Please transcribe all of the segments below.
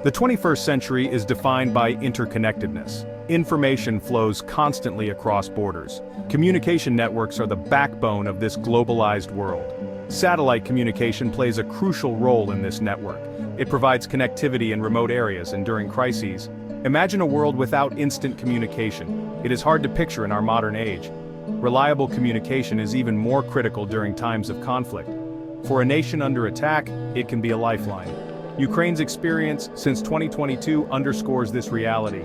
The 21st century is defined by interconnectedness. Information flows constantly across borders. Communication networks are the backbone of this globalized world. Satellite communication plays a crucial role in this network. It provides connectivity in remote areas and during crises. Imagine a world without instant communication. It is hard to picture in our modern age. Reliable communication is even more critical during times of conflict. For a nation under attack, it can be a lifeline. Ukraine's experience since 2022 underscores this reality.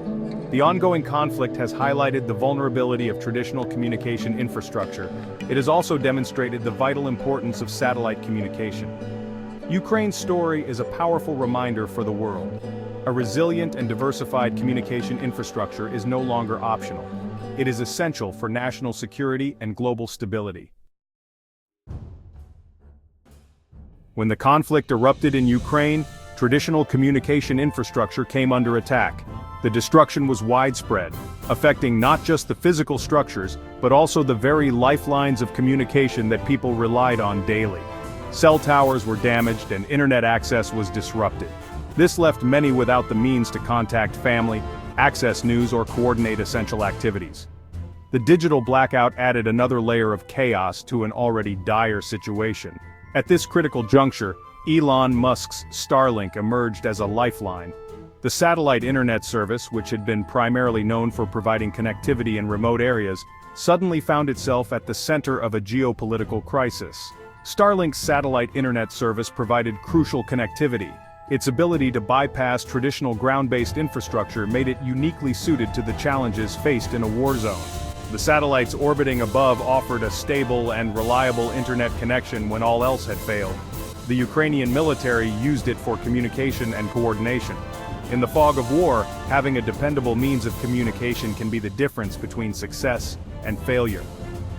The ongoing conflict has highlighted the vulnerability of traditional communication infrastructure. It has also demonstrated the vital importance of satellite communication. Ukraine's story is a powerful reminder for the world. A resilient and diversified communication infrastructure is no longer optional. It is essential for national security and global stability. When the conflict erupted in Ukraine, traditional communication infrastructure came under attack. The destruction was widespread, affecting not just the physical structures, but also the very lifelines of communication that people relied on daily. Cell towers were damaged and internet access was disrupted. This left many without the means to contact family, access news, or coordinate essential activities. The digital blackout added another layer of chaos to an already dire situation. At this critical juncture, Elon Musk's Starlink emerged as a lifeline. The satellite internet service, which had been primarily known for providing connectivity in remote areas, suddenly found itself at the center of a geopolitical crisis. Starlink's satellite internet service provided crucial connectivity. Its ability to bypass traditional ground-based infrastructure made it uniquely suited to the challenges faced in a war zone. The satellites orbiting above offered a stable and reliable internet connection when all else had failed. The Ukrainian military used it for communication and coordination. In the fog of war, having a dependable means of communication can be the difference between success and failure.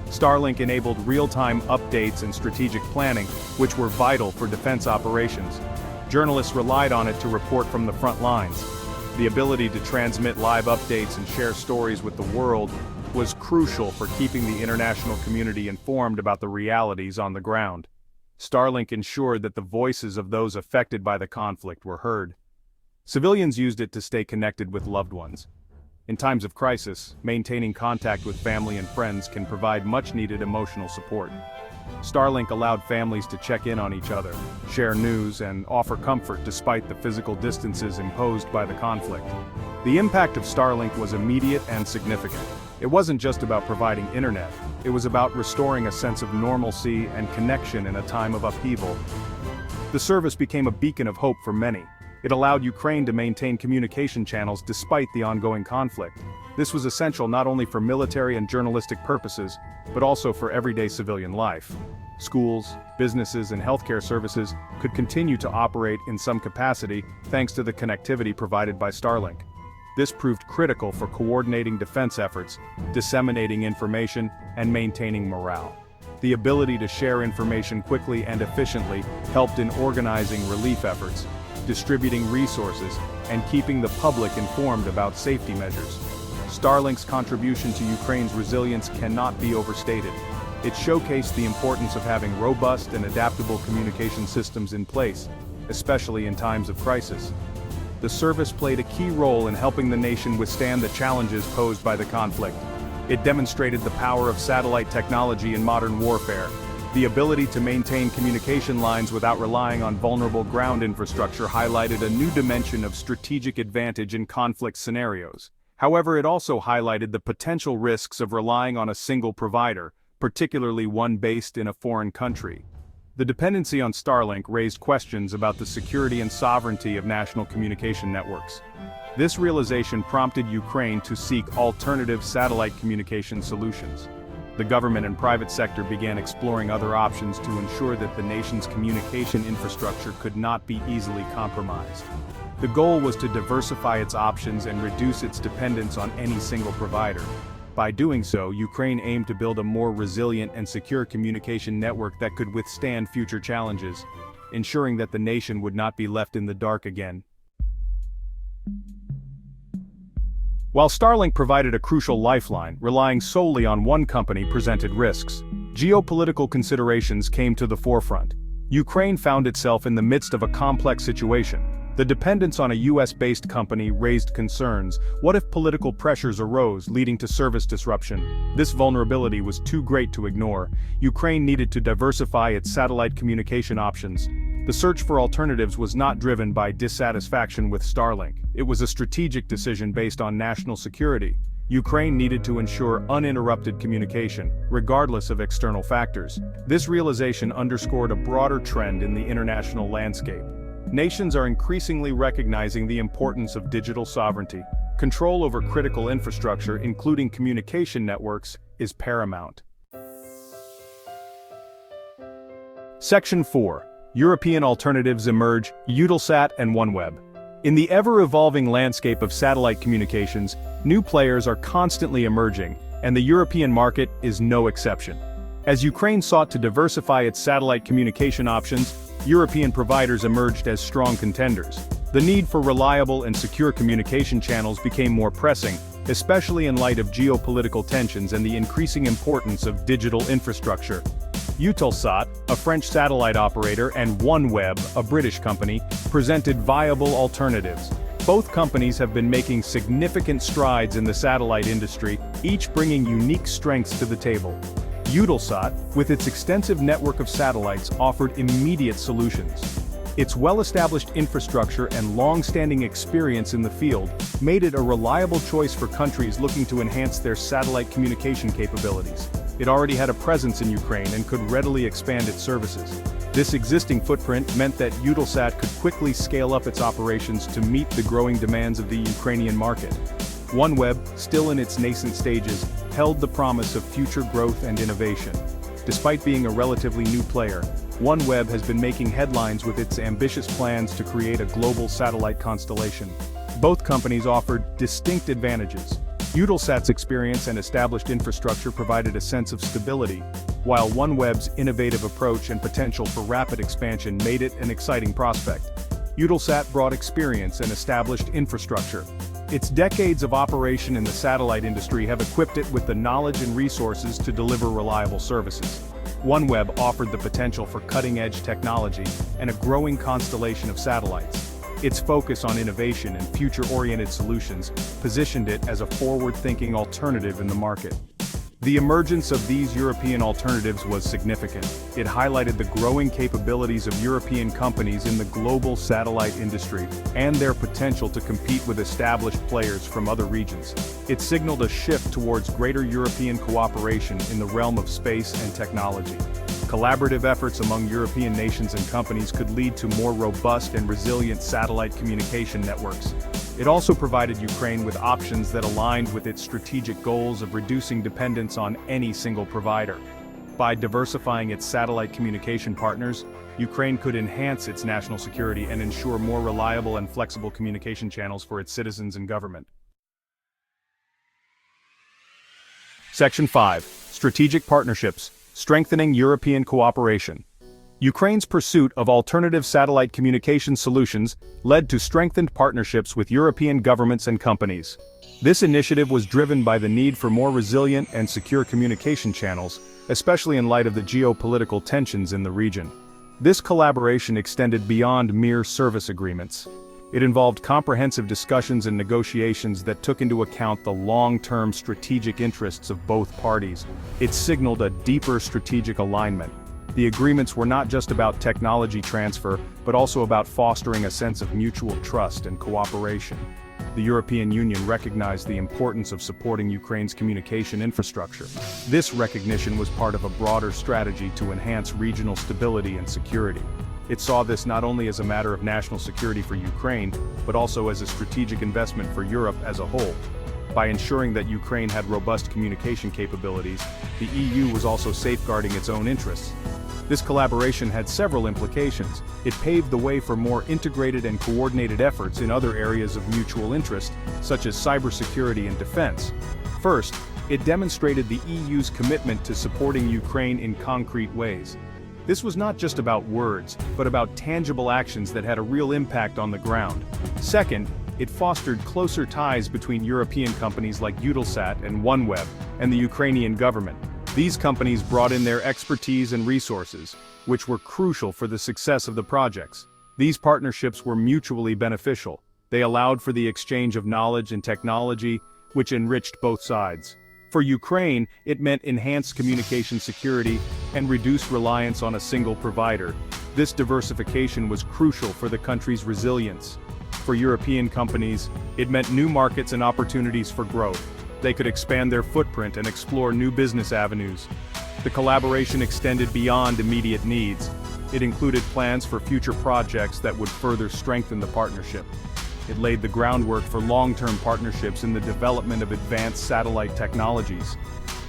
Starlink enabled real-time updates and strategic planning, which were vital for defense operations. Journalists relied on it to report from the front lines. The ability to transmit live updates and share stories with the world was crucial for keeping the international community informed about the realities on the ground. Starlink ensured that the voices of those affected by the conflict were heard. Civilians used it to stay connected with loved ones. In times of crisis, maintaining contact with family and friends can provide much-needed emotional support. Starlink allowed families to check in on each other, share news, and offer comfort despite the physical distances imposed by the conflict. The impact of Starlink was immediate and significant. It wasn't just about providing internet, it was about restoring a sense of normalcy and connection in a time of upheaval. The service became a beacon of hope for many. It allowed Ukraine to maintain communication channels despite the ongoing conflict. This was essential not only for military and journalistic purposes, but also for everyday civilian life. Schools, businesses, and healthcare services could continue to operate in some capacity thanks to the connectivity provided by Starlink. This proved critical for coordinating defense efforts, disseminating information, and maintaining morale. The ability to share information quickly and efficiently helped in organizing relief efforts, distributing resources, and keeping the public informed about safety measures. Starlink's contribution to Ukraine's resilience cannot be overstated. It showcased the importance of having robust and adaptable communication systems in place, especially in times of crisis. The service played a key role in helping the nation withstand the challenges posed by the conflict. It demonstrated the power of satellite technology in modern warfare. The ability to maintain communication lines without relying on vulnerable ground infrastructure highlighted a new dimension of strategic advantage in conflict scenarios. However, it also highlighted the potential risks of relying on a single provider, particularly one based in a foreign country. The dependency on Starlink raised questions about the security and sovereignty of national communication networks. This realization prompted Ukraine to seek alternative satellite communication solutions. The government and private sector began exploring other options to ensure that the nation's communication infrastructure could not be easily compromised. The goal was to diversify its options and reduce its dependence on any single provider. By doing so, Ukraine aimed to build a more resilient and secure communication network that could withstand future challenges, ensuring that the nation would not be left in the dark again. While Starlink provided a crucial lifeline, relying solely on one company presented risks. Geopolitical considerations came to the forefront. Ukraine found itself in the midst of a complex situation. The dependence on a US-based company raised concerns. What if political pressures arose, leading to service disruption? This vulnerability was too great to ignore. Ukraine needed to diversify its satellite communication options. The search for alternatives was not driven by dissatisfaction with Starlink. It was a strategic decision based on national security. Ukraine needed to ensure uninterrupted communication, regardless of external factors. This realization underscored a broader trend in the international landscape. Nations are increasingly recognizing the importance of digital sovereignty. Control over critical infrastructure, including communication networks, is paramount. Section 4. European alternatives emerge, Eutelsat and OneWeb. In the ever-evolving landscape of satellite communications, new players are constantly emerging, and the European market is no exception. As Ukraine sought to diversify its satellite communication options, European providers emerged as strong contenders. The need for reliable and secure communication channels became more pressing, especially in light of geopolitical tensions and the increasing importance of digital infrastructure. Eutelsat, a French satellite operator, and OneWeb, a British company, presented viable alternatives. Both companies have been making significant strides in the satellite industry, each bringing unique strengths to the table. Eutelsat, with its extensive network of satellites, offered immediate solutions. Its well-established infrastructure and long-standing experience in the field made it a reliable choice for countries looking to enhance their satellite communication capabilities. It already had a presence in Ukraine and could readily expand its services. This existing footprint meant that Eutelsat could quickly scale up its operations to meet the growing demands of the Ukrainian market. OneWeb, still in its nascent stages, held the promise of future growth and innovation. Despite being a relatively new player, OneWeb has been making headlines with its ambitious plans to create a global satellite constellation. Both companies offered distinct advantages. Eutelsat's experience and established infrastructure provided a sense of stability, while OneWeb's innovative approach and potential for rapid expansion made it an exciting prospect. Eutelsat brought experience and established infrastructure. Its decades of operation in the satellite industry have equipped it with the knowledge and resources to deliver reliable services. OneWeb offered the potential for cutting-edge technology and a growing constellation of satellites. Its focus on innovation and future-oriented solutions positioned it as a forward-thinking alternative in the market. The emergence of these European alternatives was significant. It highlighted the growing capabilities of European companies in the global satellite industry and their potential to compete with established players from other regions. It signaled a shift towards greater European cooperation in the realm of space and technology. Collaborative efforts among European nations and companies could lead to more robust and resilient satellite communication networks. It also provided Ukraine with options that aligned with its strategic goals of reducing dependence on any single provider. By diversifying its satellite communication partners, Ukraine could enhance its national security and ensure more reliable and flexible communication channels for its citizens and government. Section 5. Strategic Partnerships, Strengthening European Cooperation. Ukraine's pursuit of alternative satellite communication solutions led to strengthened partnerships with European governments and companies. This initiative was driven by the need for more resilient and secure communication channels, especially in light of the geopolitical tensions in the region. This collaboration extended beyond mere service agreements. It involved comprehensive discussions and negotiations that took into account the long-term strategic interests of both parties. It signaled a deeper strategic alignment. The agreements were not just about technology transfer, but also about fostering a sense of mutual trust and cooperation. The European Union recognized the importance of supporting Ukraine's communication infrastructure. This recognition was part of a broader strategy to enhance regional stability and security. It saw this not only as a matter of national security for Ukraine, but also as a strategic investment for Europe as a whole. By ensuring that Ukraine had robust communication capabilities, the EU was also safeguarding its own interests. This collaboration had several implications. It paved the way for more integrated and coordinated efforts in other areas of mutual interest, such as cybersecurity and defense. First, it demonstrated the EU's commitment to supporting Ukraine in concrete ways. This was not just about words, but about tangible actions that had a real impact on the ground. Second, it fostered closer ties between European companies like Eutelsat and OneWeb and the Ukrainian government. These companies brought in their expertise and resources, which were crucial for the success of the projects. These partnerships were mutually beneficial. They allowed for the exchange of knowledge and technology, which enriched both sides. For Ukraine, it meant enhanced communication security and reduced reliance on a single provider. This diversification was crucial for the country's resilience. For European companies, it meant new markets and opportunities for growth. They could expand their footprint and explore new business avenues. The collaboration extended beyond immediate needs. It included plans for future projects that would further strengthen the partnership. It laid the groundwork for long-term partnerships in the development of advanced satellite technologies.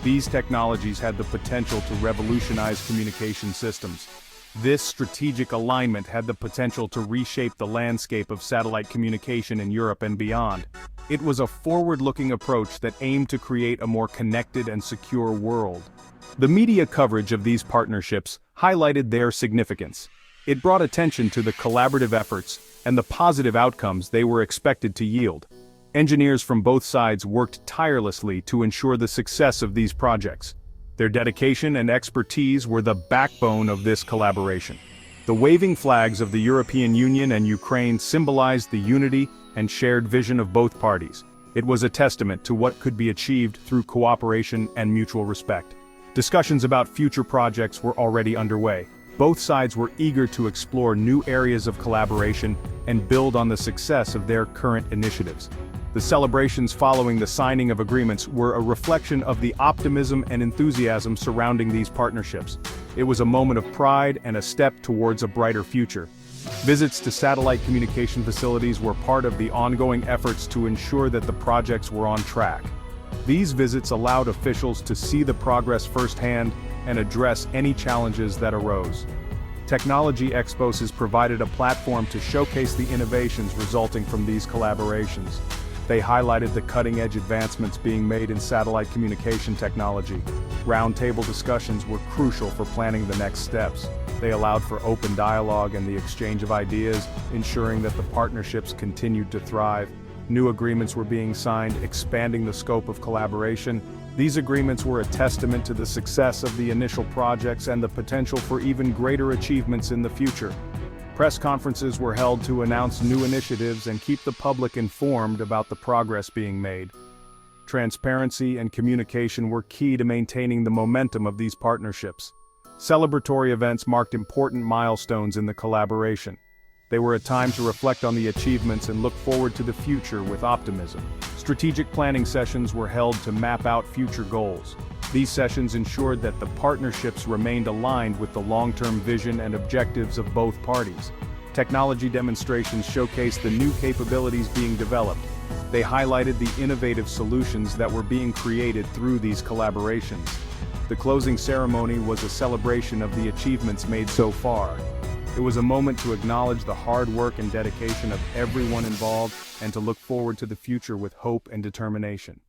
These technologies had the potential to revolutionize communication systems. This strategic alignment had the potential to reshape the landscape of satellite communication in Europe and beyond. It was a forward-looking approach that aimed to create a more connected and secure world. The media coverage of these partnerships highlighted their significance. It brought attention to the collaborative efforts and the positive outcomes they were expected to yield. Engineers from both sides worked tirelessly to ensure the success of these projects. Their dedication and expertise were the backbone of this collaboration. The waving flags of the European Union and Ukraine symbolized the unity and shared vision of both parties. It was a testament to what could be achieved through cooperation and mutual respect. Discussions about future projects were already underway. Both sides were eager to explore new areas of collaboration and build on the success of their current initiatives. The celebrations following the signing of agreements were a reflection of the optimism and enthusiasm surrounding these partnerships. It was a moment of pride and a step towards a brighter future. Visits to satellite communication facilities were part of the ongoing efforts to ensure that the projects were on track. These visits allowed officials to see the progress firsthand and address any challenges that arose. Technology expos provided a platform to showcase the innovations resulting from these collaborations. They highlighted the cutting-edge advancements being made in satellite communication technology. Roundtable discussions were crucial for planning the next steps. They allowed for open dialogue and the exchange of ideas, ensuring that the partnerships continued to thrive. New agreements were being signed, expanding the scope of collaboration. These agreements were a testament to the success of the initial projects and the potential for even greater achievements in the future. Press conferences were held to announce new initiatives and keep the public informed about the progress being made. Transparency and communication were key to maintaining the momentum of these partnerships. Celebratory events marked important milestones in the collaboration. They were a time to reflect on the achievements and look forward to the future with optimism. Strategic planning sessions were held to map out future goals. These sessions ensured that the partnerships remained aligned with the long-term vision and objectives of both parties. Technology demonstrations showcased the new capabilities being developed. They highlighted the innovative solutions that were being created through these collaborations. The closing ceremony was a celebration of the achievements made so far. It was a moment to acknowledge the hard work and dedication of everyone involved and to look forward to the future with hope and determination.